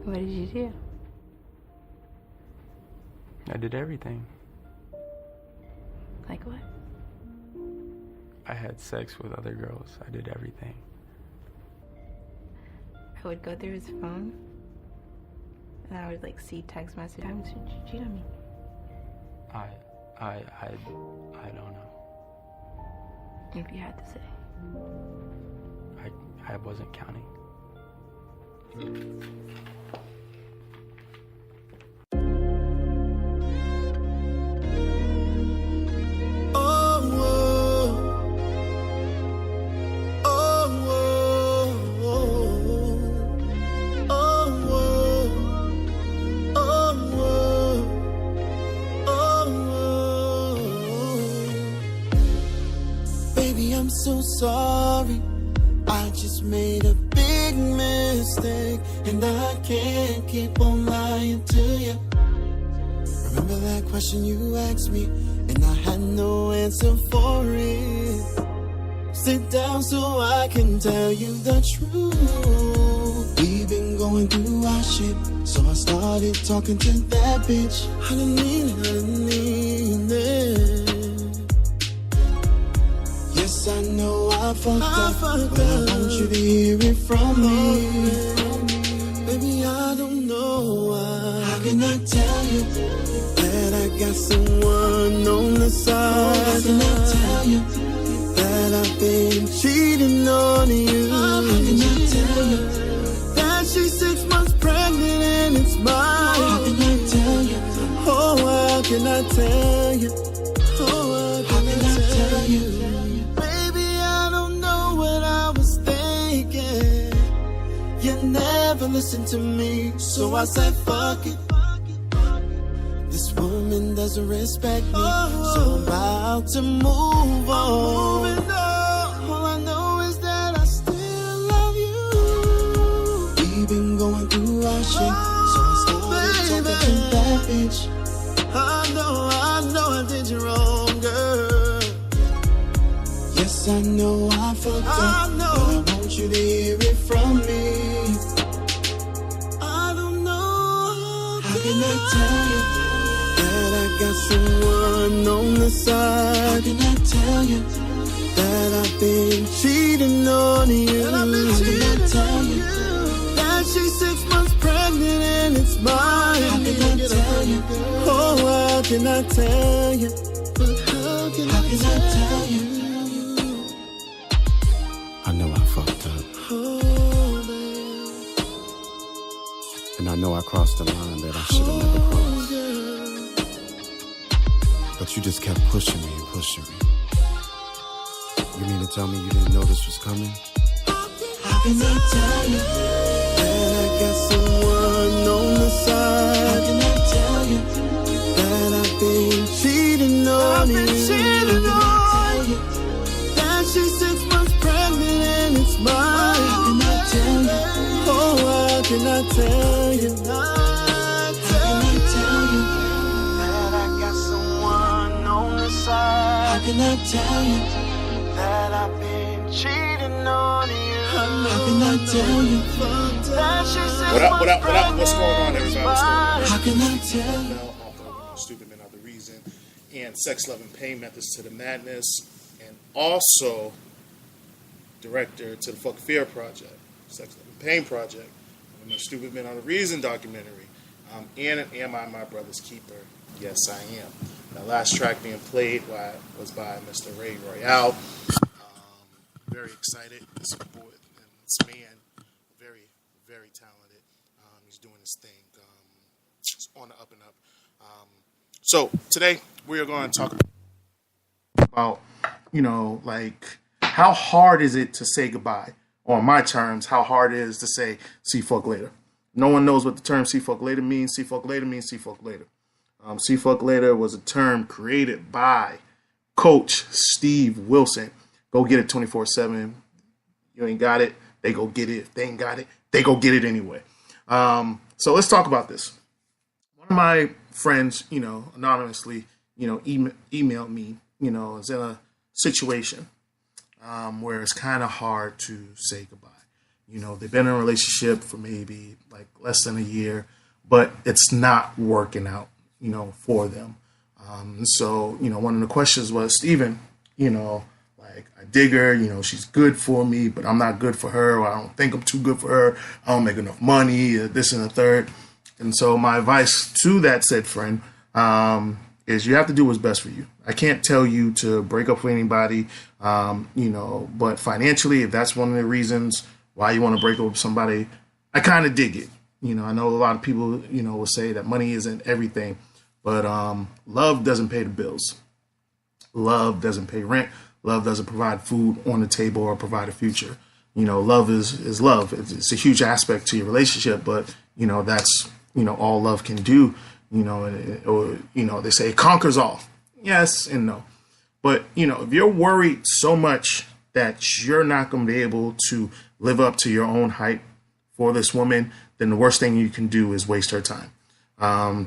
What did you do? I did everything. Like what? I had sex with other girls. I did everything. I would go through his phone, and I would like see text message. Times did you cheat on me? I don't know. If you had to say. I wasn't counting. I'm so sorry, I just made a big mistake, and I can't keep on lying to you. Remember that question you asked me, and I had no answer for it. Sit down so I can tell you the truth. We've been going through our shit, so I started talking to that bitch. I didn't mean it. Yes, I know I fucked up, but I want you to hear it from me. Baby, I don't know why. How can I tell you that I got someone on the side? How can I tell you that I've been cheating on you? How can I tell you that she's 6 months pregnant and it's mine? How can I tell you? Oh, how can I tell you? Oh, how can I tell you? You never listen to me, so I said fuck it. This woman doesn't respect me, so I'm about to move on. All I know is that I still love you. We've been going through our shit, so I started talking to that bitch. I know I did you wrong, girl. Yes, I know I fucked up, but I want you to hear it from me. I don't know. How can I tell you that I got someone on the side? How can I tell you that I've been cheating on you? How can I tell you that she's 6 months pregnant and it's mine? How can I tell you? Oh, how can I tell you? How can I tell you? I know I fucked up. And I know I crossed the line that I should have never crossed. But you just kept pushing me and pushing me. You mean to tell me you didn't know this was coming? How can I tell you that I got someone on the side? How can I tell you that I've been cheating on you? How can I tell you that she's 6 months pregnant and it's mine? How can I tell you? Oh, how can I tell you? How can I tell you that I got someone on the side? How can I tell you that I've been cheating on you? How can I tell you that she's 6 months What up? pregnant? What's going on, everybody? What's going on? How can I tell you? Stupid Men Are the Reason, and Sex, Love, and Pain Methods to the Madness, and also director to the Fuck Fear Project, Sex, Love, and Pain Project, and the Stupid Men Are the Reason documentary. And Am I My Brother's Keeper? Yes, I am. The last track being played was by Mr. Ray Royale. Very excited to support this man. Very, very talented. He's doing his thing. It's on the up and up. So today we are going to talk about, like how hard is it to say goodbye? Or on my terms, how hard it is to say see fuck later. No one knows what the term see fuck later means. See fuck later means see fuck later. See fuck later was a term created by Coach Steve Wilson. Go get it 24/7. You ain't got it, they go get it. If they ain't got it, they go get it anyway. So let's talk about this. One of my friends, anonymously, emailed me, is in a situation where it's kind of hard to say goodbye. You know, they've been in a relationship for maybe like less than a year, but it's not working out, you know, for them. So, you know, one of the questions was, Steven, you know, like I dig her, you know, she's good for me, but I'm not good for her, or I don't think I'm too good for her. I don't make enough money, this and the third. And so my advice to that said friend is you have to do what's best for you. I can't tell you to break up with anybody, you know, but financially, if that's one of the reasons why you want to break up with somebody, I kind of dig it. You know, I know a lot of people, you know, will say that money isn't everything, but love doesn't pay the bills. Love doesn't pay rent. Love doesn't provide food on the table or provide a future. You know, love is love. It's a huge aspect to your relationship, but, you know, that's, you know, all love can do, you know, or, you know, they say it conquers all. Yes and no. But, you know, if you're worried so much that you're not going to be able to live up to your own hype for this woman, then the worst thing you can do is waste her time.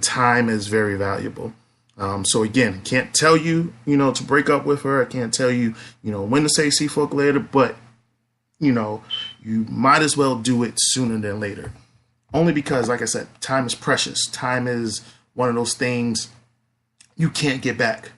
Time is very valuable. So again, can't tell you, you know, to break up with her. I can't tell you, you know, when to say see fuck later, but, you know, you might as well do it sooner than later. Only because, like I said, time is precious. Time is one of those things you can't get back.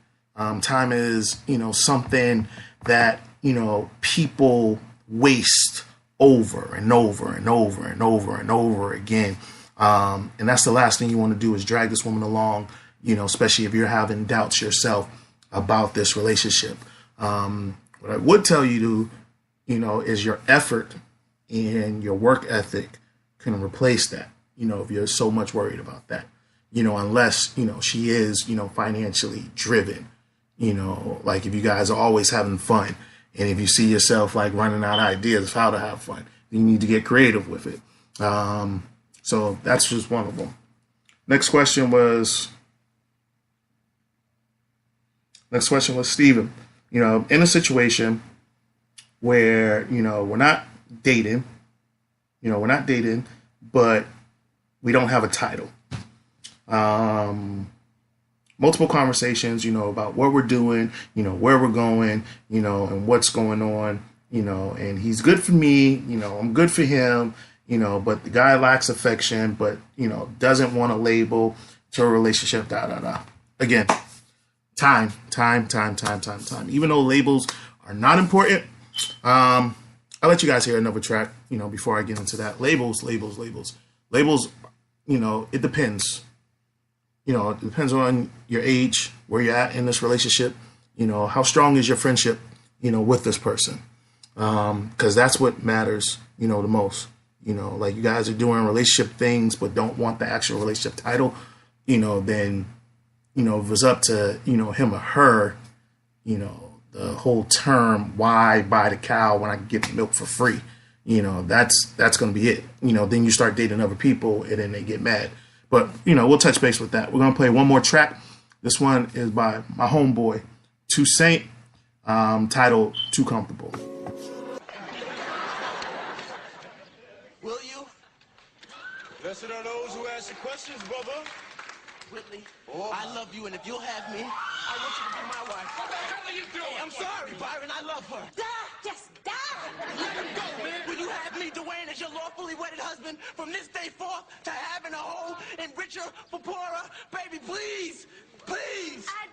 Time is, you know, something that, you know, people waste over and over and over and over and over again. And that's the last thing you want to do is drag this woman along, you know, especially if you're having doubts yourself about this relationship. What I would tell you to, you know, is your effort and your work ethic can replace that, you know, if you're so much worried about that, you know, unless, you know, she is, you know, financially driven, you know, like if you guys are always having fun and if you see yourself like running out of ideas of how to have fun, you need to get creative with it. So that's just one of them. Next question was Steven, you know, in a situation where, you know, we're not dating, but we don't have a title. Multiple conversations, you know, about what we're doing, you know, where we're going, you know, and what's going on, you know, and he's good for me, you know, I'm good for him, you know, but the guy lacks affection, but, you know, doesn't want a label to a relationship, Again, time. Even though labels are not important, I'll let you guys hear another track, you know, before I get into that. Labels, you know, it depends. You know, it depends on your age, where you're at in this relationship, you know, how strong is your friendship, you know, with this person. Because that's what matters, you know, the most. You know, like you guys are doing relationship things but don't want the actual relationship title, you know, then, you know, if it was up to, you know, him or her, you know, the whole term, why buy the cow when I can get the milk for free? You know, that's going to be it. You know, then you start dating other people and then they get mad. But, you know, we'll touch base with that. We're going to play one more track. This one is by my homeboy, Say Seef, titled Too Comfortable. Will you? Blessed are those who ask the questions, brother. Whitley, I love you, and if you'll have me, I want you to be my wife. What the hell are you doing? Hey, I'm sorry, Byron, I love her. Die! Just die! Let him go, man. Will you have me, Dwayne, as your lawfully wedded husband from this day forth to having a whole and richer for poorer? Baby, please, please. I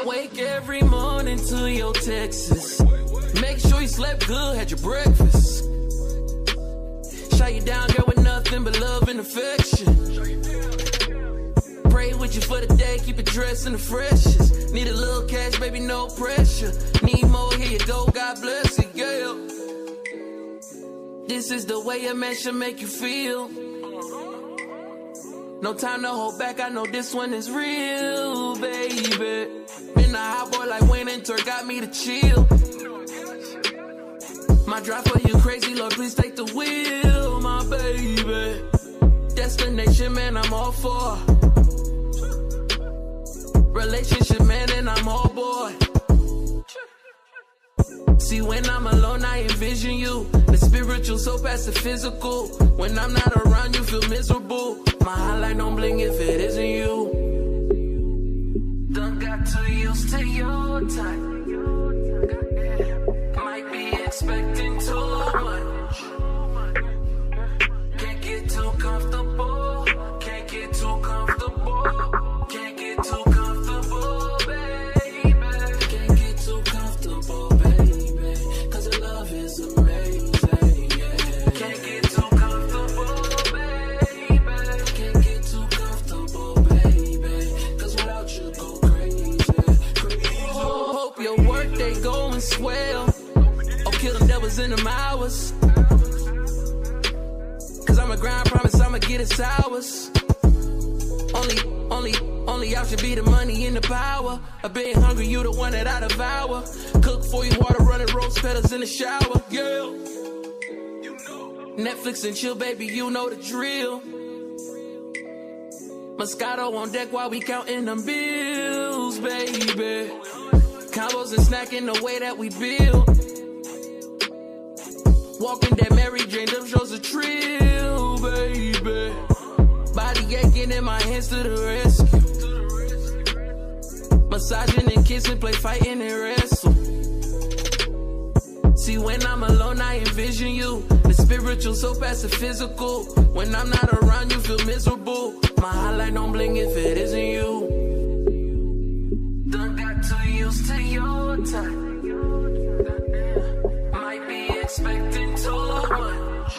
do! Wake every morning to your Texas. Make sure you slept good, had your breakfast. Shut you down, girl, with nothing but love and affection. Pray with you for the day, keep it dressed in the freshest. Need a little cash, baby, no pressure. Need more, here you go, God bless you, girl. This is the way a man should make you feel. No time to hold back, I know this one is real, baby. Been a hot boy like Wayne and Turk, got me to chill. My drive for you crazy, Lord, please take the wheel, my baby. Destination, man, I'm all for. Relationship, man, and I'm all boy. See, when I'm alone, I envision you. The spiritual so past the physical. When I'm not around, you feel miserable. My highlight don't blink if it isn't you. Done got too used to your type. Might be it expecting too much. Can't get too comfortable. Can't get too comfortable. Can't get too comfortable, baby. Can't get too comfortable, baby. Cause your love is amazing, yeah. Can't get too comfortable, baby. Can't get too comfortable, baby. Cause without you go crazy, crazy. Hope your work day going swell. Oh, kill them devils in them hours. Cause I'm a grind, promise I'ma get it sours. Only option be the money and the power. I been hungry, you the one that I devour. Cook for you, water running, rose petals in the shower, yeah. Netflix and chill, baby, you know the drill. Moscato on deck while we counting them bills, baby. Combos and snacking the way that we build. Walking that Mary Jane, them shows a trill, baby. Body aching in my hands to the rescue. Massaging and kissing, play fighting and wrestle. See, when I'm alone, I envision you. The spiritual so past the physical. When I'm not around, you feel miserable. My highlight don't blink if it isn't you. Done got too used to your time. Might be expecting too much.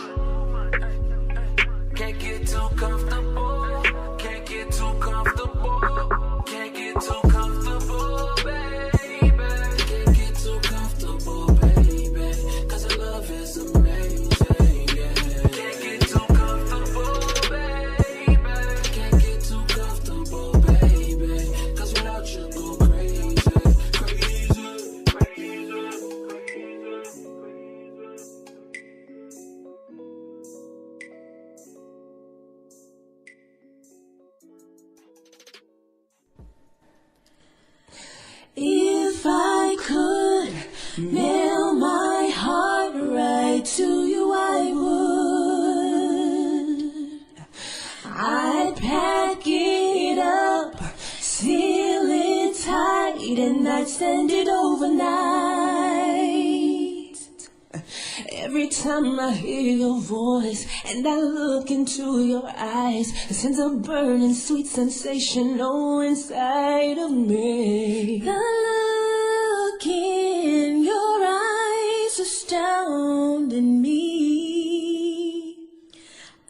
Can't get too comfortable. Can't get too comfortable. Can't get too comfortable, baby. Can't get too comfortable, baby. Cause your love is amazing, yeah. Can't get too comfortable, baby. Can't get too comfortable, baby. Cause without you go crazy, crazy, crazy. If I could nail my heart right to you, I would. I'd pack it up, seal it tight, and I'd send it overnight. Every time I hear your voice and I look into your eyes, it sends a burning sweet sensation inside of me. The look in your eyes astounded me.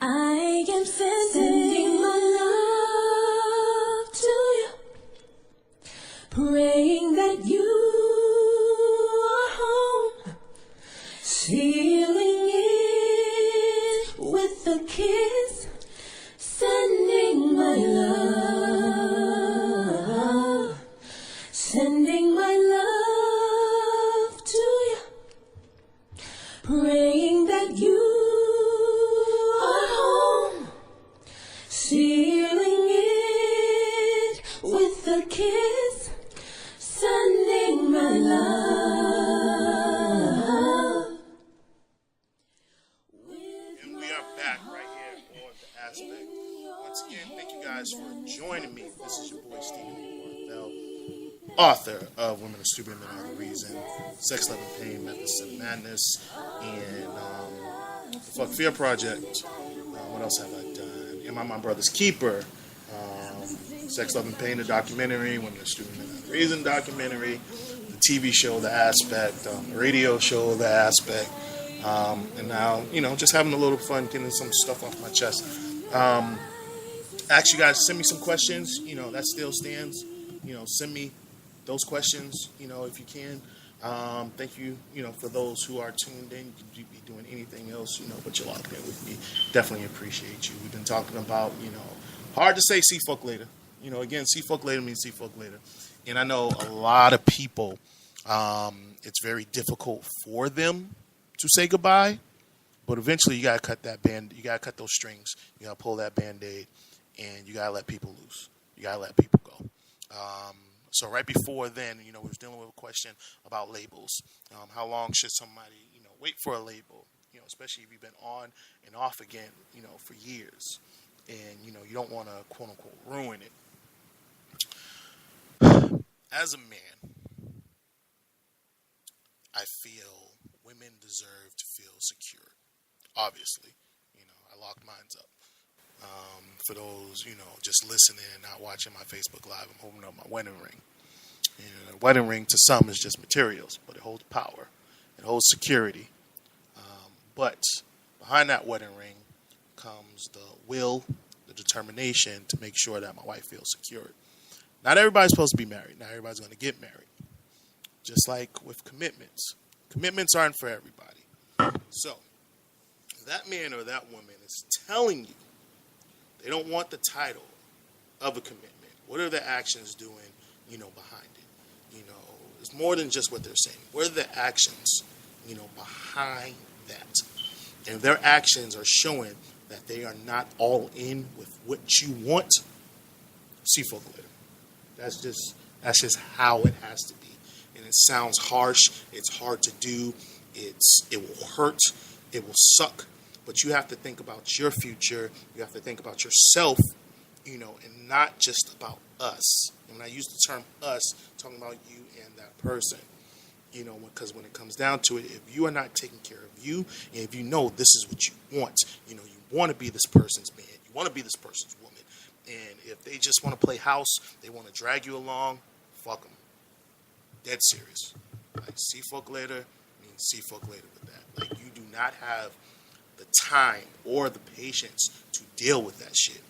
I am sending my love to you, praying that you are home, sealing it with a kiss, sending my love, sending my love to you, praying that you are home, sealing it with a kiss, sending my love. And we are back right here on The Aspect. Once again, thank you guys for joining me. This is your boy Stephen Bell, author of Women Are Stupid, Men Are the Reason, Sex, Love, and Pain, Methods to the Madness, and the Fuck Fear Project. What else have I done? Am I My Brother's Keeper? Sex, Love, and Pain, the documentary, Women Are Stupid, Men Are the Reason documentary, the TV show, The Aspect, the radio show, The Aspect. And now, just having a little fun, getting some stuff off my chest. Ask you guys to send me some questions. That still stands. Send me those questions, if you can. Thank you, for those who are tuned in. You could be doing anything else, but you're locked in with me. Definitely appreciate you. We've been talking about, hard to say see fuck later. Again, see fuck later means see fuck later. And I know a lot of people, it's very difficult for them to say goodbye, but eventually you gotta cut that band. You gotta cut those strings. You gotta pull that Band-Aid, and you gotta let people loose. You gotta let people go. So right before then, we was dealing with a question about labels. How long should somebody, wait for a label? Especially if you've been on and off again, for years, and you don't want to quote unquote ruin it. As a man, I feel women deserve to feel secure. Obviously, I locked mines up. For those, just listening and not watching my Facebook Live, I'm holding up my wedding ring. And a wedding ring to some is just materials, but it holds power. It holds security. But behind that wedding ring comes the will, the determination to make sure that my wife feels secure. Not everybody's supposed to be married. Not everybody's going to get married. Just like with commitments. Commitments aren't for everybody. So, if that man or that woman is telling you they don't want the title of a commitment, what are the actions doing, behind it? It's more than just what they're saying. What are the actions, behind that? And if their actions are showing that they are not all in with what you want, see folk later. That's just how it has to be. And it sounds harsh. It's hard to do. It will hurt. It will suck. But you have to think about your future. You have to think about yourself, and not just about us. And when I use the term us, I'm talking about you and that person. Because when it comes down to it, if you are not taking care of you, and if you know this is what you want you want to be this person's man, you want to be this person's woman, and if they just want to play house, they want to drag you along, fuck them. Dead serious. Like, see folk later, means see folk later with that. Like, you do not have the time or the patience to deal with that shit.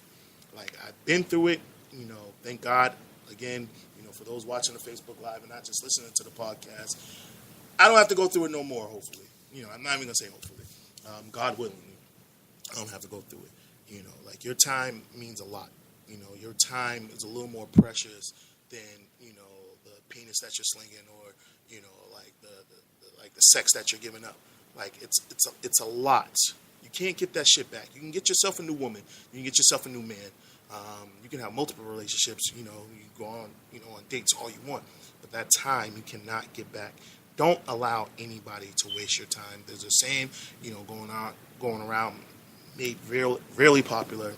Like, I've been through it, thank God, again, for those watching the Facebook Live and not just listening to the podcast, I don't have to go through it no more, hopefully. I'm not even going to say hopefully. God willing, I don't have to go through it. Like, your time means a lot. Your time is a little more precious than, the penis that you're slinging or, like the sex that you're giving up. Like, it's a lot. You can't get that shit back. You can get yourself a new woman. You can get yourself a new man. You can have multiple relationships. You go on, on dates all you want. But that time you cannot get back. Don't allow anybody to waste your time. There's a saying, going around, made really popular,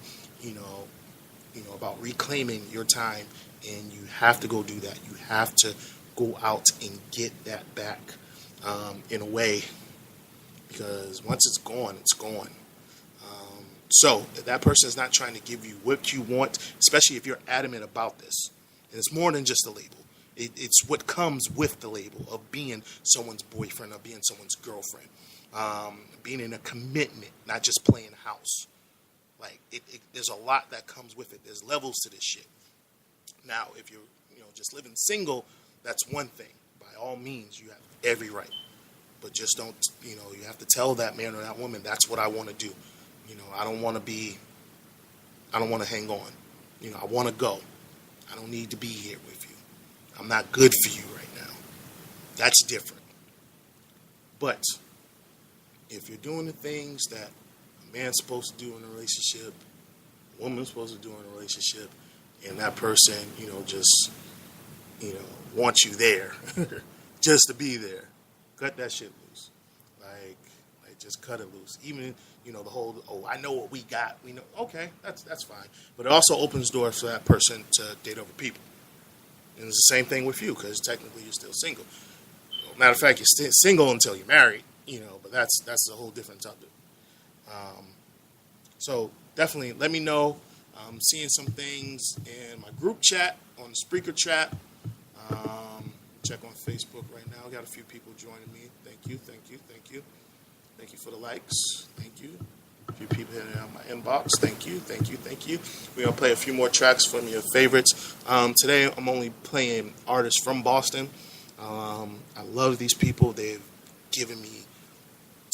about reclaiming your time, and you have to go do that. You have to go out and get that back, in a way, because once it's gone, it's gone. So if that person is not trying to give you what you want, especially if you're adamant about this, and it's more than just a label. It's what comes with the label of being someone's boyfriend or being someone's girlfriend, being in a commitment, not just playing house. Like, there's a lot that comes with it. There's levels to this shit. Now, if you're just living single, that's one thing. By all means, you have every right. But just don't, you have to tell that man or that woman, that's what I want to do. I don't want to hang on. I want to go. I don't need to be here with you. I'm not good for you right now. That's different. But if you're doing the things that a man's supposed to do in a relationship, a woman's supposed to do in a relationship, and that person, just, wants you there just to be there, cut that shit loose. Like just cut it loose. Even, the whole, I know what we got. We know, okay, that's fine. But it also opens doors for that person to date other people. And it's the same thing with you, because technically you're still single. Matter of fact, you're still single until you're married, but that's a whole different topic. So definitely let me know. I'm seeing some things in my group chat, on the Spreaker chat. Check on Facebook right now. Got a few people joining me. Thank you. Thank you for the likes. Thank you. A few people hitting out my inbox. Thank you. We're going to play a few more tracks from your favorites. Today, I'm only playing artists from Boston. I love these people. They've given me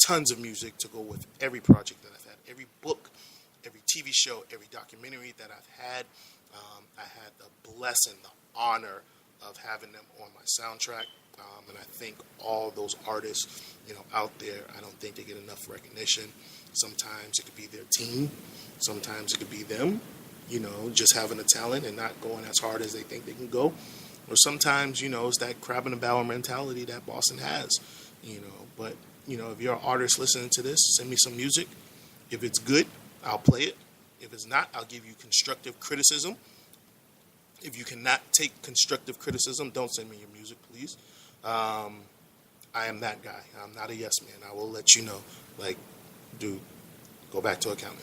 tons of music to go with every project that I've had. Every book, every TV show, every documentary that I've had. I had the blessing, the honor of having them on my soundtrack. And I think all those artists, out there, I don't think they get enough recognition. Sometimes it could be their team. Sometimes it could be them, just having a talent and not going as hard as they think they can go. Or sometimes, it's that crab in the barrel mentality that Boston has, But, if you're an artist listening to this, send me some music. If it's good, I'll play it. If it's not, I'll give you constructive criticism. If you cannot take constructive criticism, don't send me your music, please. I am that guy. I'm not a yes man. I will let you know, like, dude, go back to accounting.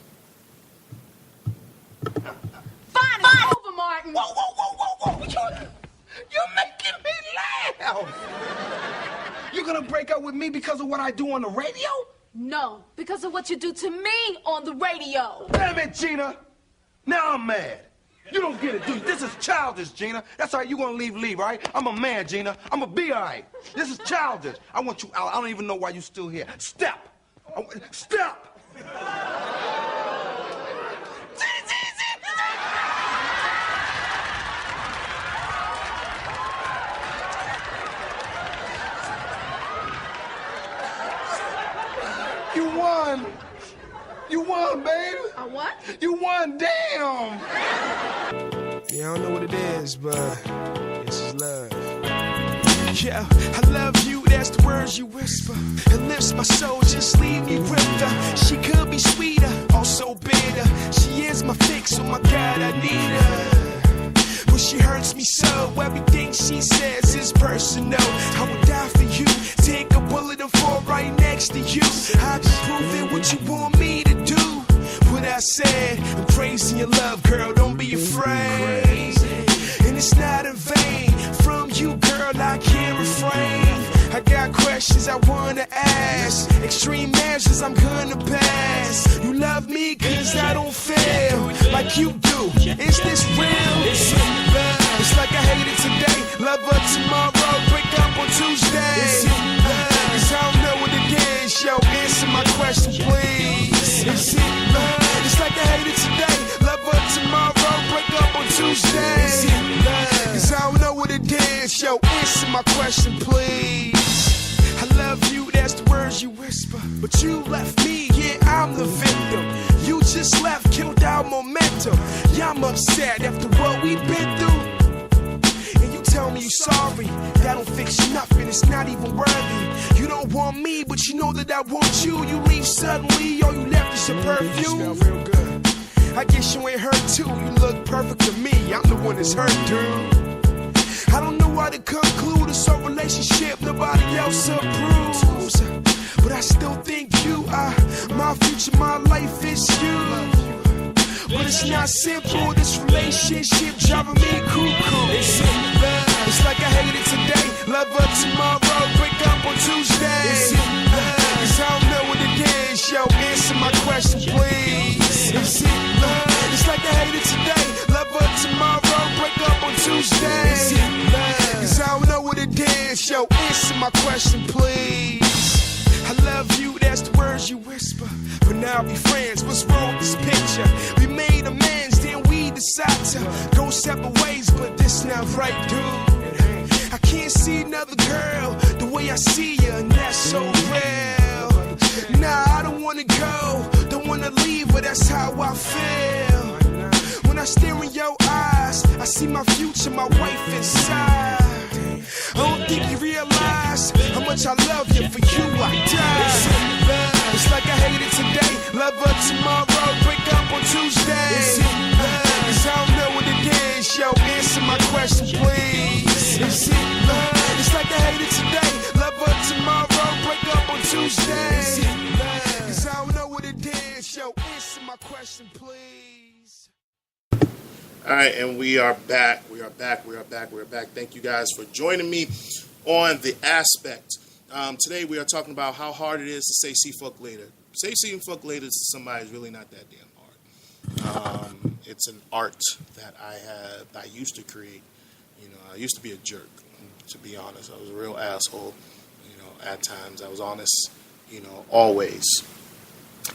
Fine, it's over, Martin. Whoa, whoa, whoa, whoa, whoa. You're making me laugh. You're gonna break up with me because of what I do on the radio? No, because of what you do to me on the radio. Damn it, Gina. Now I'm mad. You don't get it, do you? This is childish, Gina. That's all right. You gonna leave, all right? I'm a man, Gina. I'm gonna be all right. This is childish. I want you out. I don't even know why you're still here. Step. Step. You won. You won, baby. I what? You won, damn. Yeah, I don't know what it is, but this is love. Yeah, I love you, that's the words you whisper. It lifts my soul, just leave me with her. She could be sweeter, also bitter. She is my fix, oh my God, I need her. But she hurts me so, everything she says is personal. I would die for you, take a bullet and fall right next to you. I can prove it, what you want me to do. What I said, I'm crazy in your love, girl, don't be afraid. And it's not in vain, from you, girl, I can't refrain. I got questions I wanna ask, extreme measures I'm gonna pass. You love me cause I don't feel like you do. Is this real? It's like I hate it today, love her tomorrow, break up on Tuesday. Cause I don't know what it is, yo, answer my question please. It's like I hate it today, love her tomorrow, break up on Tuesday. Cause I don't know what it is, yo, answer my question please. I love you, that's the words you whisper. But you left me, yeah, I'm the victim. You just left, killed our momentum. Yeah, I'm upset after what we've been through. And you tell me you're sorry, that don't fix nothing, it's not even worthy. You don't want me, but you know that I want you. You leave suddenly, all you left is your perfume. Smell real good. I guess you ain't hurt too, you look perfect to me. I'm the one that's hurt, dude. I don't know how to conclude a relationship nobody else approves. But I still think you are my future, my life is you. But it's not simple, this relationship driving me cuckoo. It's like I hate it today, love her tomorrow, break up on Tuesday. Cause I don't know what it is, yo, answer my question please. It's like I hate it today, love her tomorrow, break up on Tuesday. Cause I don't know what it is, yo, answer my question please. I love you, that's the words you whisper. But now be friends, what's wrong with this picture? We made amends, then we decide to go separate ways, but this not right, dude. I can't see another girl the way I see you, and that's so real. Nah, I don't wanna go, don't wanna leave, but that's how I feel. When I stare in your eyes, I see my future, my wife inside. I don't think you realize how much I love you, for you I die. It's like I hate it today, love her tomorrow, break up on Tuesday. Cause I don't know what it is, yo, answer my question please. It's like I hate it today, love her tomorrow, break up on Tuesday. Cause I don't know what it is, yo, answer my question please. All right, and we are back. Thank you guys for joining me on The Aspect. Today we are talking about how hard it is to say "see fuck later." Say "see and fuck later" to somebody is really not that damn hard. It's an art that I used to create. You know, I used to be a jerk. To be honest, I was a real asshole. You know, at times I was honest. You know, always.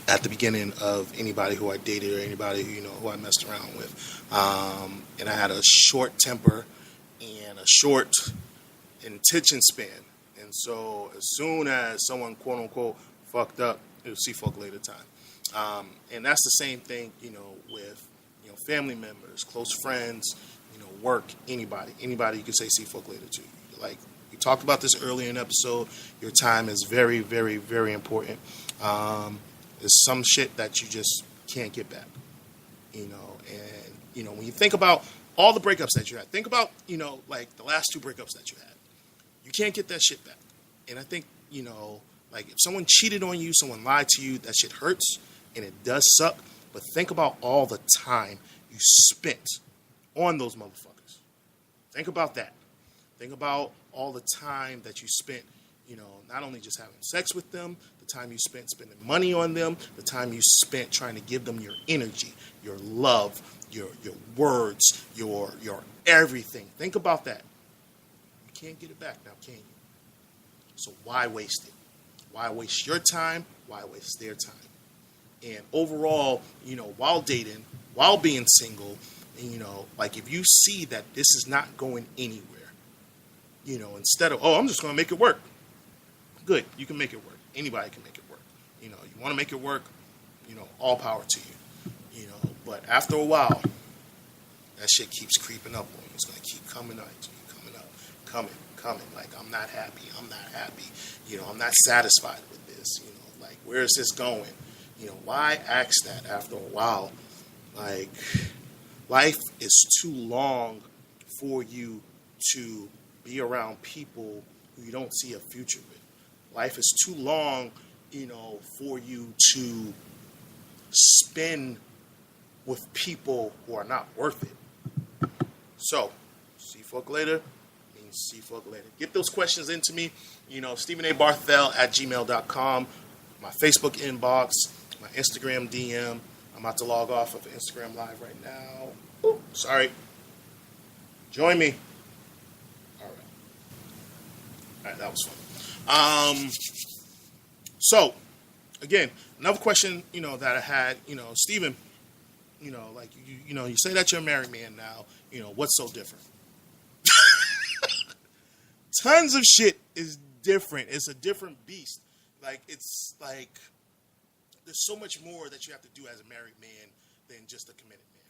At the beginning of anybody who I dated or anybody who I messed around with, and I had a short temper and a short attention span, and so as soon as someone quote unquote fucked up, it was see fuck later time, and that's the same thing with family members, close friends, work, anybody you can say see fuck later to. Like we talked about this earlier in the episode, your time is very, very, very important. There's some shit that you just can't get back, and when you think about all the breakups that you had, think about like the last 2 breakups that you had. You can't get that shit back. And I think, like if someone cheated on you, someone lied to you, that shit hurts and it does suck. But think about all the time you spent on those motherfuckers. Think about that. Think about all the time that you spent, not only just having sex with them, the time you spent spending money on them, the time you spent trying to give them your energy, your love, your words, your everything. Think about that. You can't get it back now, can you? So why waste it? Why waste your time? Why waste their time? And overall, while dating, while being single, like if you see that this is not going anywhere, instead of, I'm just going to make it work. Good, you can make it work. Anybody can make it work. You want to make it work, all power to you. But after a while, that shit keeps creeping up on you. It's going to keep coming up, coming. Like, I'm not happy. I'm not satisfied with this. Like, where is this going? Why ask that after a while? Like, life is too long for you to be around people who you don't see a future with. Life is too long, for you to spend with people who are not worth it. So, see fuck later means see fuck later. Get those questions into me, StephenABarthel@gmail.com, my Facebook inbox, my Instagram DM. I'm about to log off of Instagram Live right now. Ooh, sorry. Join me. All right, that was fun. So, again, another question, that I had, Stephen, like, you say that you're a married man now, what's so different? Tons of shit is different. It's a different beast. Like, it's like, there's so much more that you have to do as a married man than just a committed man.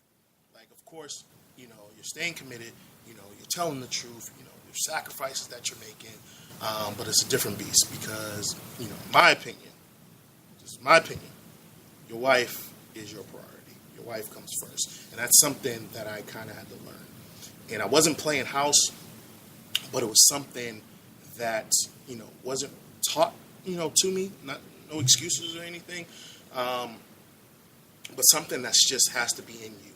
Like, of course, you're staying committed, you're telling the truth, there's sacrifices that you're making, but it's a different beast because, in my opinion, your wife is your priority. Your wife comes first. And that's something that I kind of had to learn. And I wasn't playing house, but it was something that, wasn't taught, to me, no excuses or anything, but something that's just has to be in you.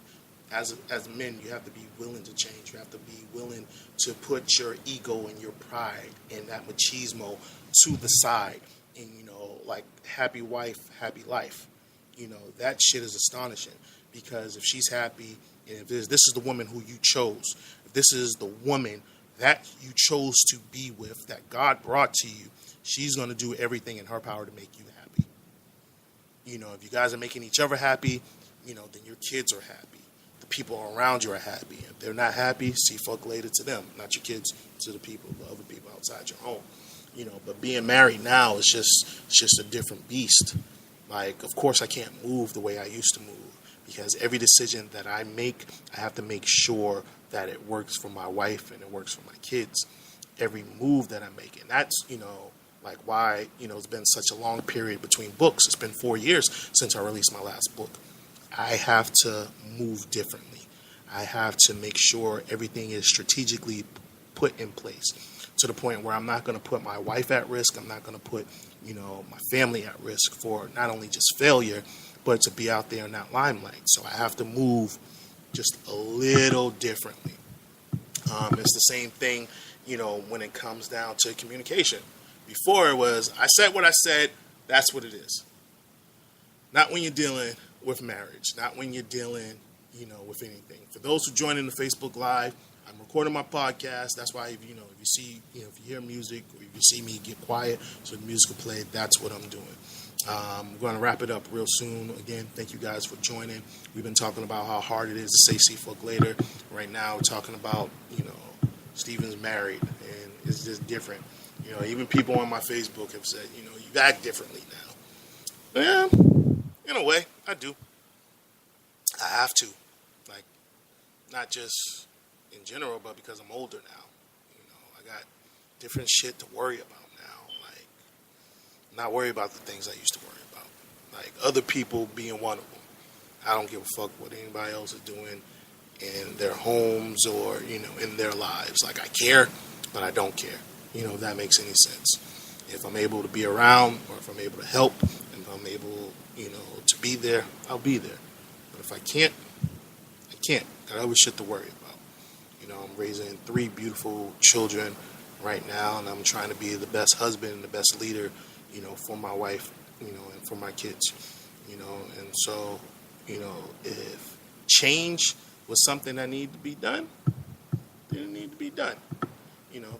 As men, you have to be willing to change. You have to be willing to put your ego and your pride and that machismo to the side. And, like, happy wife, happy life. That shit is astonishing. Because if she's happy, and if this is the woman who you chose, if this is the woman that you chose to be with, that God brought to you, she's going to do everything in her power to make you happy. If you guys are making each other happy, then your kids are happy. The people around you are happy. If they're not happy, see fuck later to them. Not your kids, to the people, the other people outside your home. But being married now is just a different beast. Like, of course I can't move the way I used to move because every decision that I make, I have to make sure that it works for my wife and it works for my kids. Every move that I make. And that's, like why, it's been such a long period between books. It's been 4 years since I released my last book. I have to move differently. I have to make sure everything is strategically put in place to the point where I'm not going to put my wife at risk. I'm not going to put, my family at risk for not only just failure, but to be out there in that limelight. So I have to move just a little differently. It's the same thing, when it comes down to communication. Before it was, I said what I said, that's what it is. Not when you're dealing with marriage, not when you're dealing, with anything. For those who join in the Facebook Live, I'm recording my podcast. That's why, if you see, if you hear music or if you see me get quiet so the music will play, that's what I'm doing. We're going to wrap it up real soon. Again, thank you guys for joining. We've been talking about how hard it is to say Seef fuck later. Right now, we're talking about, Stephen's married, and it's just different. Even people on my Facebook have said, you act differently now. Yeah, in a way, I do. I have to. Like, not just in general, but because I'm older now. I got different shit to worry about now. Like, I'm not worried about the things I used to worry about. Like, other people being one of them. I don't give a fuck what anybody else is doing in their homes or, in their lives. Like, I care, but I don't care. If that makes any sense. If I'm able to be around, or if I'm able to help, and if I'm able, to be there, I'll be there. But if I can't, I can't. Got other shit to worry about. I'm raising 3 beautiful children right now, and I'm trying to be the best husband and the best leader, for my wife, and for my kids, and so, if change was something that needed to be done, then it needed to be done,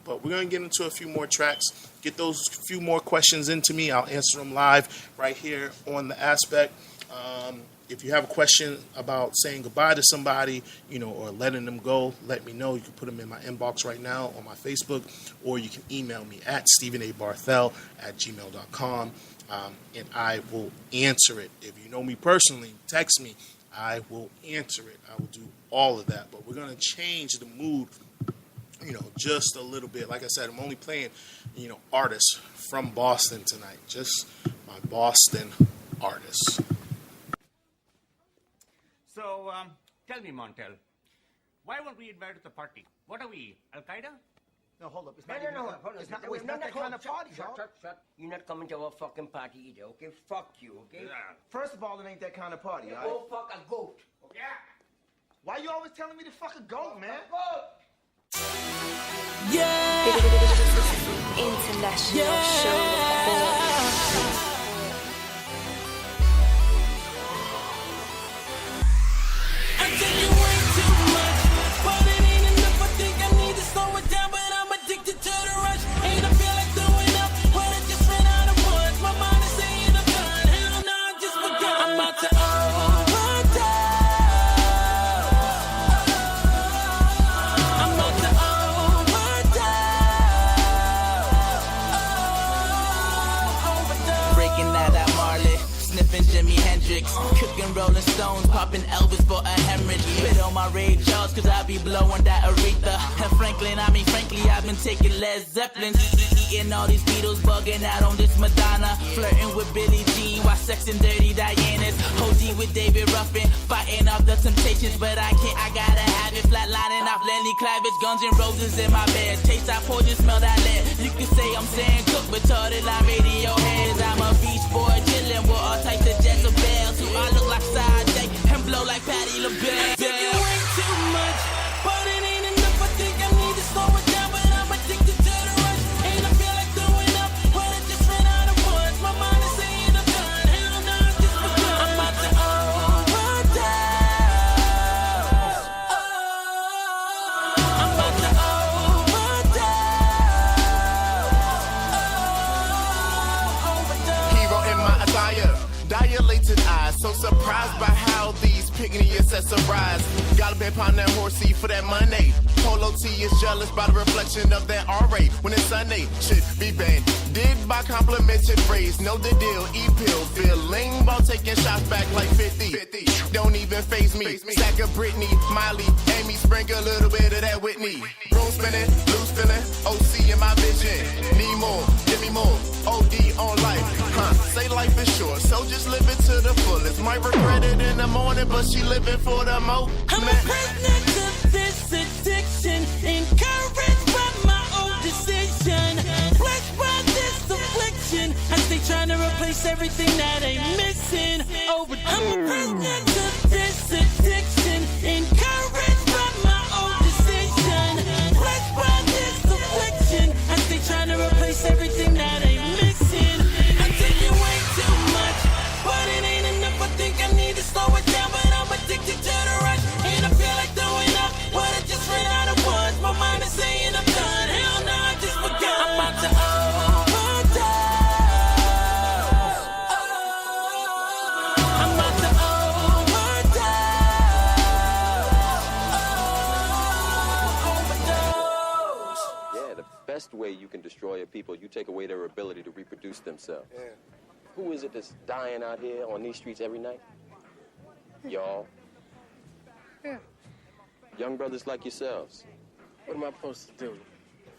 but we're going to get into a few more tracks, get those few more questions into me. I'll answer them live right here on The Aspect. If you have a question about saying goodbye to somebody, or letting them go, let me know. You can put them in my inbox right now on my Facebook, or you can email me at stephenabarthel@gmail.com, and I will answer it. If you know me personally, text me. I will answer it. I will do all of that. But we're going to change the mood, just a little bit. Like I said, I'm only playing, artists from Boston tonight. Just my Boston artists. So, tell me, Montel, why weren't we invited to the party? What are we, Al-Qaeda? No, hold up. It's No, not no, even no, that. hold on. It's not, No, it's not that kind of party, dog. Shut. You're not coming to our fucking party either, okay? Fuck you, okay? Yeah. First of all, it ain't that kind of party, all Go right? fuck a goat. Yeah. Why you always telling me to fuck a goat, man? International show report. Jimi Hendrix, cooking Rolling Stones, popping Elvis for a hemorrhage. Spit on my Ray Charles, cause I be blowing that Aretha. And frankly, I've been taking Led Zeppelin. Eating all these Beatles, bugging out on this Madonna. Flirting with Billie Jean while sexing Dirty Dianas. OG with David Ruffin, fighting off the Temptations. But I can't, I gotta have it. Flatlining off Lenny Kravitz, Guns N' Roses in my bed. Taste I pour, just smell that lead. You can say I'm saying cook, but retarded like Radiohead. I'm a beach boy, chillin' with all types of Jezebels. Who I look like Sade and blow like Patti LaBelle. Too much, but it ain't enough. I think I need to slow it down, but I'm addicted to the rush. And I feel like throwing up, but I just ran out of words. My mind is saying I'm done. Hell no, I just begun. I'm about to overdose. I'm about to overdose. Hero in my attire, dilated eyes, so surprised by how these picnic accessorize. Gotta be pound that horsey for that money. Polo T is jealous by the reflection of that R-ray. When it's Sunday, shit be banned. Did by complimented phrase, know the deal, E-pill. Feeling about taking shots back like 50. Don't even faze me. Stack of Britney, Miley, Amy, sprinkle a little bit of that Whitney. Room spinning, loose feeling, OC in my vision. Need more, give me more. OD on life, say life is short, so just live it to the fullest. Might regret it in the morning, but she living for the moment. I'm a prisoner to this addiction, encouraged by my own decision, blessed by this affliction. I stay trying to replace everything that ain't missing. I'm a prisoner to this addiction, encouraged by my own decision, blessed by this affliction. I stay trying to replace everything that ain't missing. I take you way too much, but it ain't enough. I think I need to slow it down, but I'm addicted to the rush. And I feel like throwing up, but I just ran out of words. My mind is saying I'm done. Hell no, I just begun. I'm about to overdose. I'm about to overdose. Yeah, the best way you can destroy a people, you take away their ability to reproduce themselves. Yeah. Who is it that's dying out here on these streets every night? Y'all. Yeah. Young brothers like yourselves. What am I supposed to do?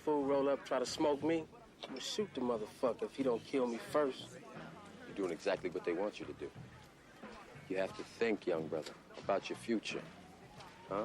Fool roll up, try to smoke me? I'm gonna shoot the motherfucker if he don't kill me first. You're doing exactly what they want you to do. You have to think, young brother, about your future. Huh?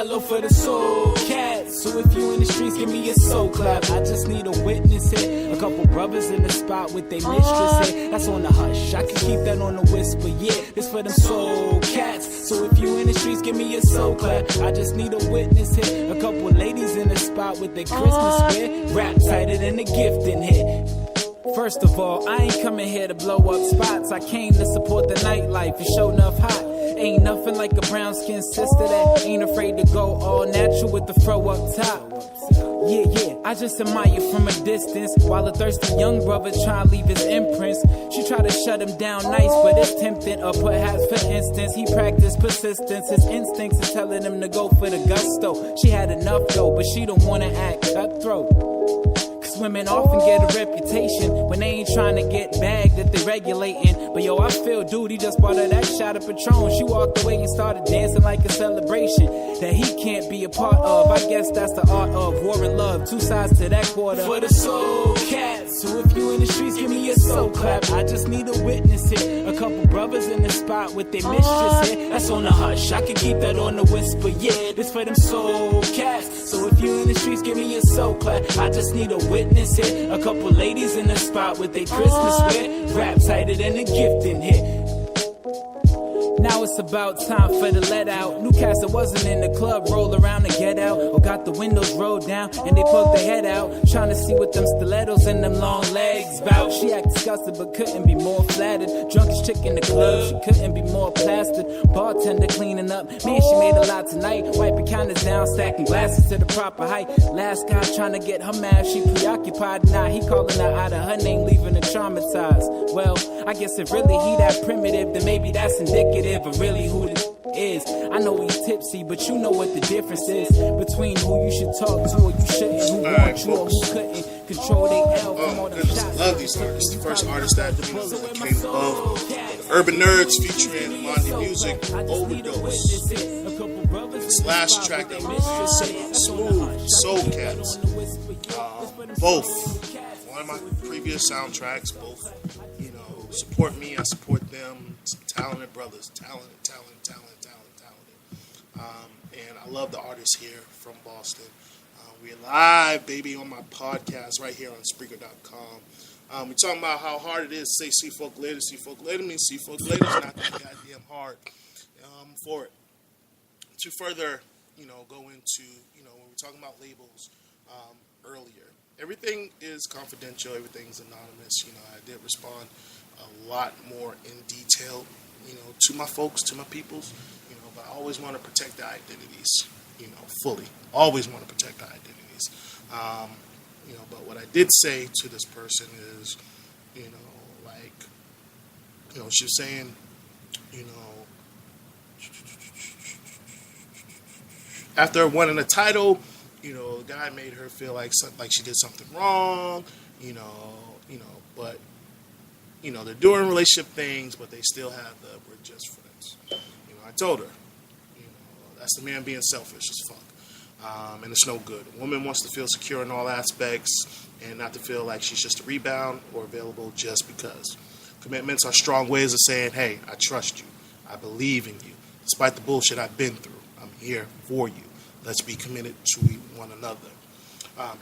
mellow for the soul cats. So if you in the streets, give me a soul clap. I just need a witness here. A couple brothers in the spot with their mistress here. That's on the hush. I can keep that on the whisper. Yeah, this for them soul cats. So if you in the streets, give me a soul clap. I just need a witness here. A couple ladies in the spot with their Christmas wear. Rap tighter than a gift in here. First of all, I ain't coming here to blow up spots. I came to support the nightlife and show enough hot. Ain't nothing like a brown skinned sister that ain't afraid to go all natural with the fro up top. Yeah, I just admire from a distance while a thirsty young brother try to leave his imprints. She try to shut him down nice, but it's tempting. Or perhaps, for instance, he practiced persistence. His instincts is telling him to go for the gusto. She had enough though, but she don't wanna act cutthroat. Women often get a reputation when they ain't trying to get bagged that they regulating. But yo, I feel dude, he just bought her that shot of Patron. She walked away and started dancing like a celebration that he can't be a part of. I guess that's the art of war and love. Two sides to that quarter. For the soul cats. So if you in the streets, give me a soul clap. I just need a witness here. A couple brothers in the spot with their mistress here. That's on the hush. I can keep that on the whisper. Yeah, this for them soul cats. So if you in the streets, give me a soul clap. I just need a witness. A couple ladies in the spot with their Christmas wear. Rap tighter than a gift in here. Now it's about time for the let out. Newcastle wasn't in the club, roll around and get out. Or got the windows rolled down and they poked their head out, trying to see what them stilettos and them long legs bout. She act disgusted but couldn't be more flattered. Drunkest chick in the club, she couldn't be more plastered. Bartender cleaning up, man she made a lot tonight. Wiping counters down, stacking glasses to the proper height. Last guy trying to get her mad, she preoccupied. Now he calling her out of her name, leaving her traumatized. Well, I guess if really he that primitive, then maybe that's indicative of really who this is. I know he's tipsy, but you know what the difference is between who you should talk to or you shouldn't, who want you or who couldn't control their L. Oh goodness, I love these artists. The first artist that came above, Urban Nerds featuring Mondi Music, Overdose. This last track that was Smooth, Soul Cats. Both, one of my previous soundtracks, both, you know, support me, I support them. Some talented brothers, talented. And I love the artists here from Boston. We're live, baby, on my podcast right here on Spreaker.com. We're talking about how hard it is to say see folk later. See folk later means see folk later is not that goddamn hard for it. To further, you know, go into, you know, when we're talking about labels earlier, everything is confidential, everything's anonymous. You know, I did respond a lot more in detail, you know, to my folks, to my peoples, you know, but I always want to protect their identities, you know, fully. Always want to protect their identities. You know, but what I did say to this person is, you know, like, you know, she was saying, you know, after winning a title, you know, the guy made her feel like she did something wrong, you know, but, you know, they're doing relationship things, but they still have the we're just friends. You know, I told her, you know, that's the man being selfish as fuck. And it's no good. A woman wants to feel secure in all aspects and not to feel like she's just a rebound or available just because. Commitments are strong ways of saying, hey, I trust you. I believe in you. Despite the bullshit I've been through, I'm here for you. Let's be committed to one another.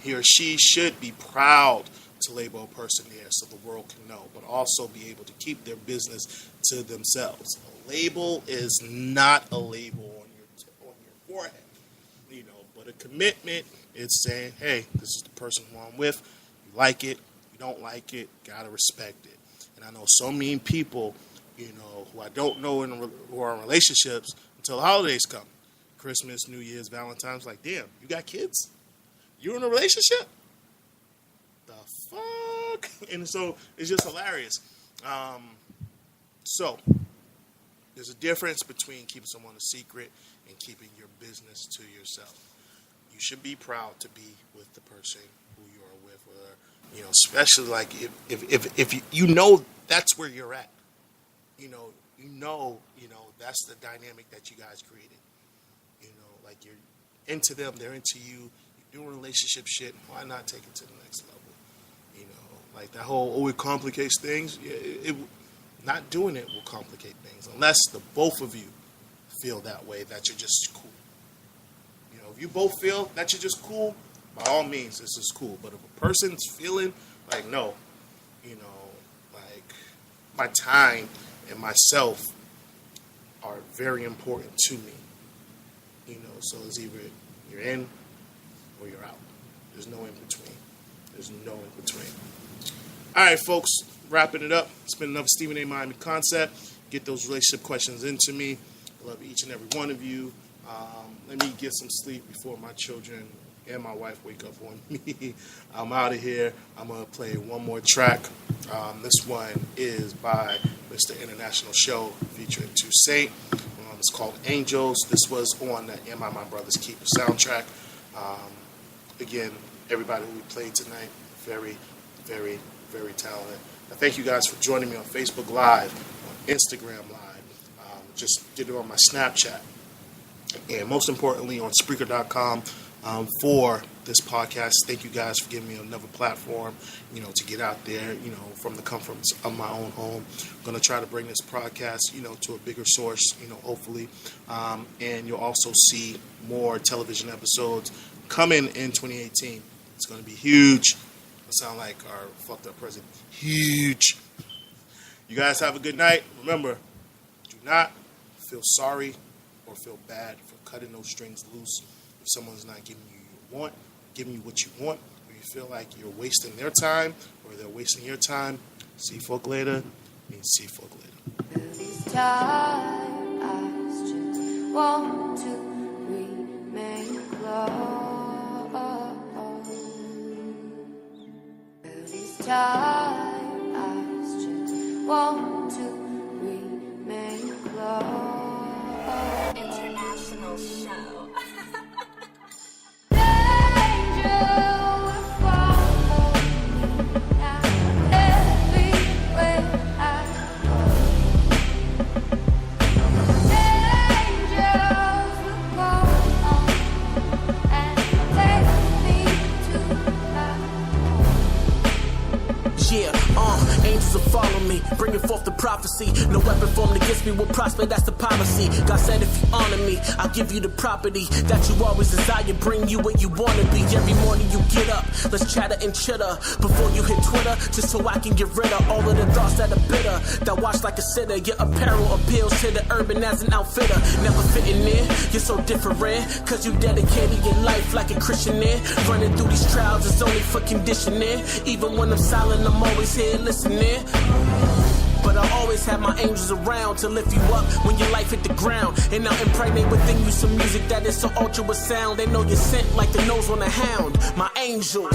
He or she should be proud to label a person there so the world can know, but also be able to keep their business to themselves. A label is not a label on your forehead, you know, but a commitment is saying, hey, this is the person who I'm with. You like it, you don't like it, gotta respect it. And I know so many people, you know, who I don't know who are in relationships until the holidays come. Christmas, New Year's, Valentine's, like, damn, you got kids? You in a relationship? The fuck? And so it's just hilarious. So there's a difference between keeping someone a secret and keeping your business to yourself. You should be proud to be with the person who you are with, or, you know, especially like if you know that's where you're at. You know that's the dynamic that you guys created. You know, like you're into them, they're into you. You're doing relationship shit. Why not take it to the next level? You know, like that whole it complicates things. It not doing it will complicate things unless the both of you feel that way, that you're just cool. if you both feel that you're just cool, by all means, this is cool. But if a person's feeling like, no, like my time and myself are very important to me, so it's either you're in or you're out. There's no in between. There's no in between. All right, folks, wrapping it up. It's been another Stephen A. Miami Concept. Get those relationship questions into me. I love each and every one of you. Let me get some sleep before my children and my wife wake up on me. I'm out of here. I'm going to play one more track. This one is by Mr. International Show featuring 2 Saint. It's called Angels. This was on the Am I My Brother's Keeper soundtrack. Again, everybody who we played tonight, very, very, very talented. I thank you guys for joining me on Facebook Live, on Instagram Live. Just did it on my Snapchat. And most importantly, on Spreaker.com for this podcast. Thank you guys for giving me another platform, to get out there, from the comfort of my own home. I'm going to try to bring this podcast, to a bigger source, hopefully. And you'll also see more television episodes coming in 2018. It's going to be huge. I sound like our fucked up president. Huge. You guys have a good night. Remember, do not feel sorry or feel bad for cutting those strings loose if someone's not giving you what you want, or you feel like you're wasting their time or they're wasting your time. See folk later means see folk later. These tired eyes just want to remain close. These tired eyes just want to remain close. International Show. Angels will follow me, bringing forth the prophecy. No weapon formed against me will prosper, that's the policy. God said if you honor me, I'll give you the property that you always desire, bring you where you wanna be. Every morning you get up, let's chatter and chitter before you hit Twitter, just so I can get rid of all of the thoughts that are bitter, that watch like a sitter. Your apparel appeals to the urban as an outfitter. Never fitting in, you're so different, cause you dedicated your life like a Christian in. Running through these trials is only for conditioning. Even when I'm silent, I'm always here listening. But I always have my angels around to lift you up when your life hit the ground. And I'll impregnate within you some music that is so ultra with sound. They know you're sent like the nose on a hound. My angels.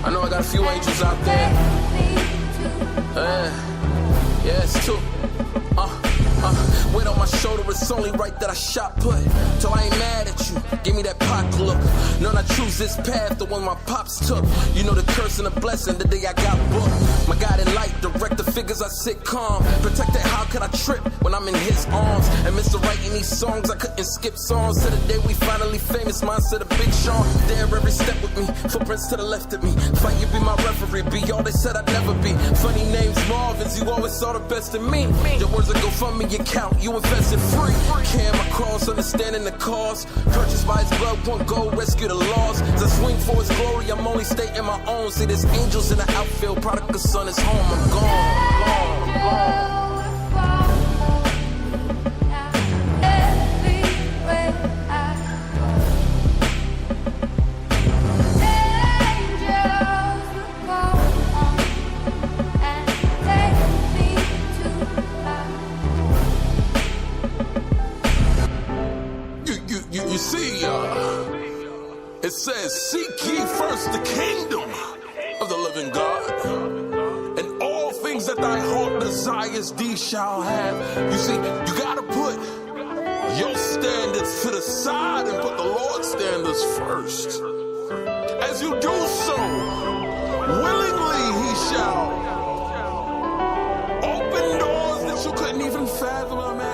I know I got a few angels out there. Yeah, it's two. Weight on my shoulder, it's only right that I shot put. So I ain't mad at you, give me that pot look. None I choose this path, the one my pops took. You know the curse and the blessing, the day I got booked. My guiding light, direct the figures, I sit calm. Protected, how could I trip when I'm in his arms? And Mr. Writing these songs, I couldn't skip songs. To the day we finally famous, mindset of Big Sean. There every step with me, footprints to the left of me. Fight you be my referee, be all they said I'd never be. Funny names, Marvin's, you always saw the best in me. Your words that go fund me, you count, you invested free. Cam across, understanding the cause. Purchased by his blood, one goal, rescue the lost. As I swing for his glory, I'm only stating my own. See, there's angels in the outfield, prodigal son is home. I'm gone. You see, it says, seek ye first the kingdom of the living God, and all things that thy heart desires these shall have. You see, you gotta put your standards to the side and put the Lord's standards first. As you do so, willingly he shall open doors that you couldn't even fathom, man.